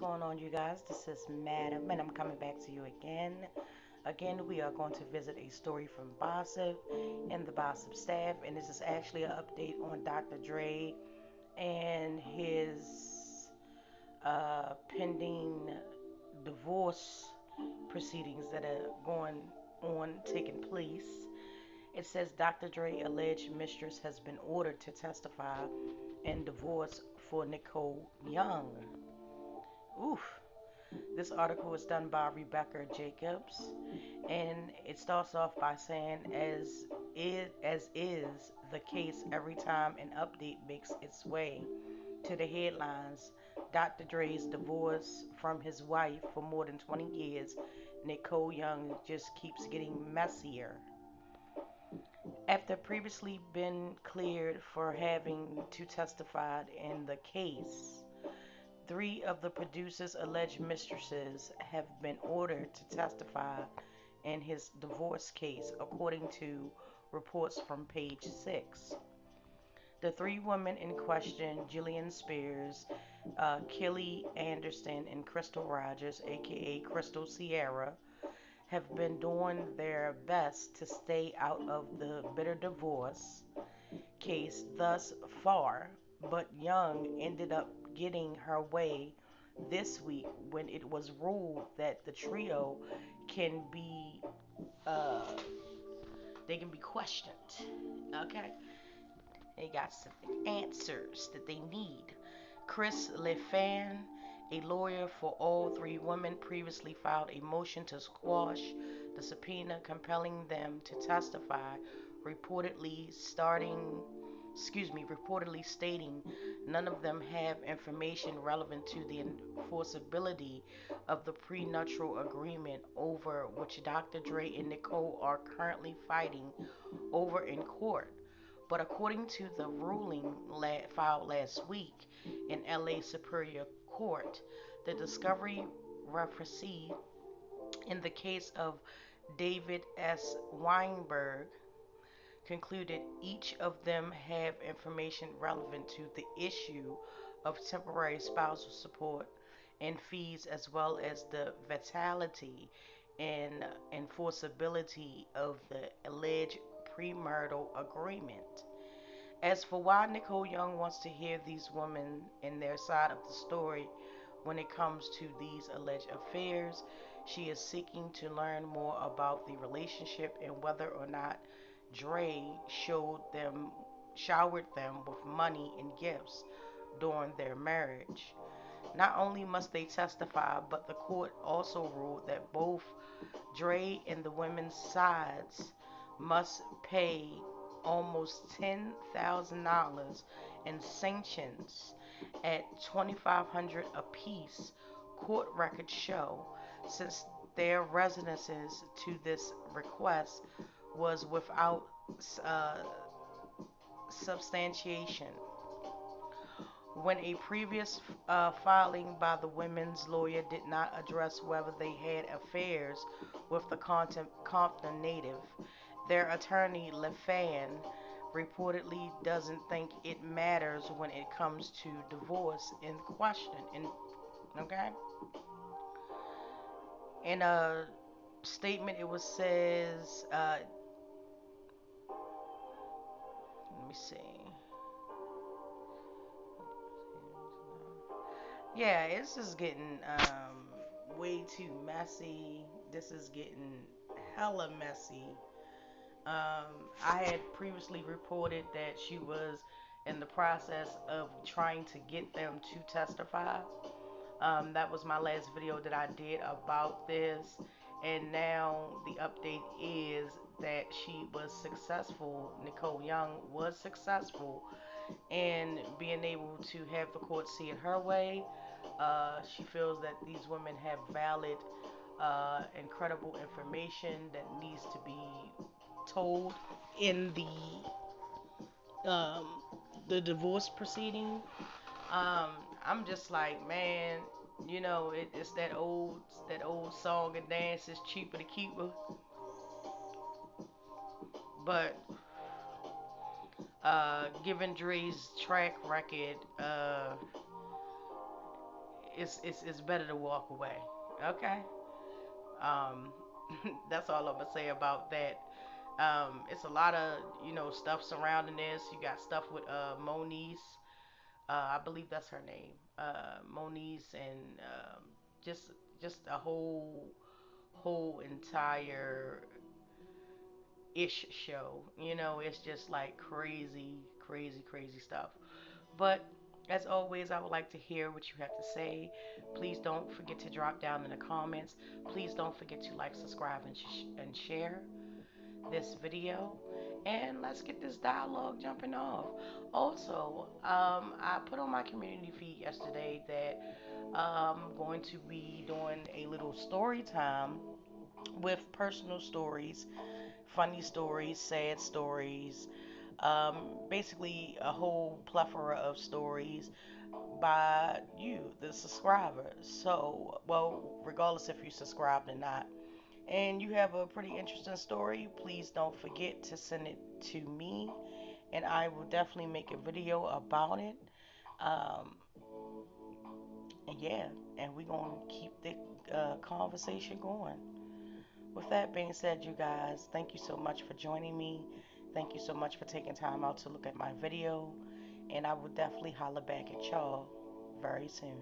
going on, you guys? This is Madam, and I'm coming back to you again. Again, we are going to visit a story from Bossip and the Bossip staff, and this is actually an update on Dr. Dre and his pending divorce proceedings that are going on, taking place. It says Dr. Dre alleged mistress has been ordered to testify in divorce for Nicole Young. Oof. This article was done by Rebecca Jacobs, and it starts off by saying, as is the case every time an update makes its way to the headlines, Dr. Dre's divorce from his wife for more than 20 years, Nicole Young, just keeps getting messier. After previously been cleared for having to testify in the case, three of the producer's alleged mistresses have been ordered to testify in his divorce case, according to reports from Page 6. The three women in question, Jillian Spears, Kelly Anderson, and Crystal Rogers, aka Crystal Sierra, have been doing their best to stay out of the bitter divorce case thus far, but Young ended up getting her way this week when it was ruled that the trio can be uh, they can be questioned. Okay, they got some answers that they need. Chris Lefan, a lawyer for all three women, previously filed a motion to squash the subpoena compelling them to testify, reportedly stating none of them have information relevant to the enforceability of the prenuptial agreement over which Dr. Dre and Nicole are currently fighting over in court. But according to the ruling filed last week in LA Superior Court, the discovery referee in the case of David S. Weinberg concluded each of them have information relevant to the issue of temporary spousal support and fees, as well as the vitality and enforceability of the alleged premarital agreement. As for why Nicole Young wants to hear these women and their side of the story when it comes to these alleged affairs, she is seeking to learn more about the relationship and whether or not Dre showered them with money and gifts during their marriage. Not only must they testify, but the court also ruled that both Dre and the women's sides must pay almost $10,000 in sanctions at $2,500 apiece, court records show, since their responses to this request was without uh, substantiation. When a previous filing by the women's lawyer did not address whether they had affairs with the Compton native, their attorney LeFan reportedly doesn't think it matters when it comes to divorce in question. Okay, in a statement, it was says, let me see. Yeah, it's just getting way too messy. This is getting hella messy. I had previously reported that she was in the process of trying to get them to testify. That was my last video that I did about this, and now the update is that she was successful. Nicole Young was successful in being able to have the court see it her way. She feels that these women have valid, incredible information that needs to be told in um, the divorce proceeding. Um, I'm just like, man, it's that old song and dance is cheaper to keep her. But given Dre's track record, it's better to walk away. Okay. Um, that's all I'm gonna say about that. It's a lot of stuff surrounding this. You got stuff with Moniece. I believe that's her name. Moniece and just just a whole entire ish show. It's just like crazy, crazy, crazy stuff. But as always, I would like to hear what you have to say. Please don't forget to drop down in the comments. Please don't forget to like, subscribe, and share this video. And let's get this dialogue jumping off. Also, I put on my community feed yesterday that I'm going to be doing a little story time with personal stories, funny stories, sad stories, basically a whole plethora of stories by you, the subscribers. So, well, regardless if you subscribed or not, and you have a pretty interesting story, please don't forget to send it to me, and I will definitely make a video about it. Um, and yeah, and we're going to keep the conversation going. With that being said, you guys, thank you so much for joining me. Thank you so much for taking time out to look at my video. And I will definitely holler back at y'all very soon.